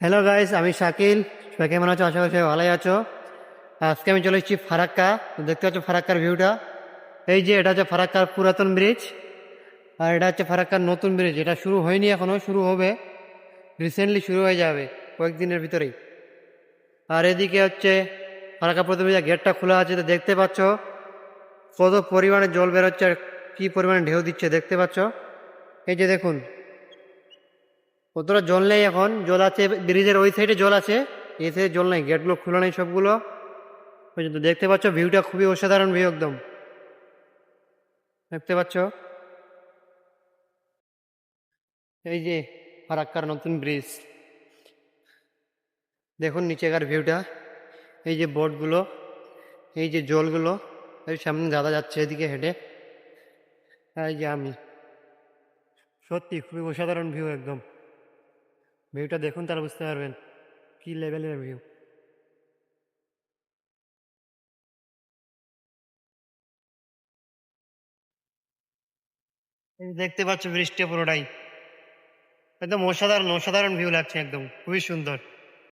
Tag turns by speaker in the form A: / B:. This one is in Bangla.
A: হ্যালো গাইস, আমি শাকিল। সবাই কেমন আছো? আশা করি সবাই ভালোই আছো। আজকে আমি চলে এসেছি ফারাক্কা। তো দেখতে পাচ্ছ ফারাক্কার ভিউটা। এই যে এটা হচ্ছে ফারাক্কার পুরাতন ব্রিজ, আর এটা হচ্ছে ফারাক্কার নতুন ব্রিজ। এটা শুরু হয়নি এখনো, শুরু হবে, রিসেন্টলি শুরু হয়ে যাবে কয়েকদিনের ভিতরেই। আর এদিকে হচ্ছে ফারাক্কা প্রথম গেটটা খোলা আছে, তো দেখতে পাচ্ছ কত পরিমাণে জল বেরোচ্ছে আর কি পরিমাণে ঢেউ দিচ্ছে দেখতে পাচ্ছ। এই যে দেখুন, কতটা জল নেই, এখন জল আছে ব্রিজের ওই সাইডে জল আছে, এই সাইডে জল নেই, গেটগুলো খোলা নেই সবগুলো। ওই যে তো দেখতে পাচ্ছ ভিউটা খুবই অসাধারণ ভিউ একদম, দেখতে পাচ্ছ। এই যে ফারাক্কার নতুন ব্রিজ, দেখুন নিচেকার ভিউটা। এই যে বোটগুলো, এই যে জলগুলো, এই সামনে দাদা যাচ্ছে এদিকে হেঁটে, আর এই যে আমি। সত্যি খুবই অসাধারণ ভিউ একদম। ভিউটা দেখুন তাহলে বুঝতে পারবেন কি লেভেলের ভিউ। এই যে দেখতে পাচ্ছ বৃষ্টি পুরোটাই একদম অসাধারণ অসাধারণ ভিউ লাগছে, একদম খুবই সুন্দর।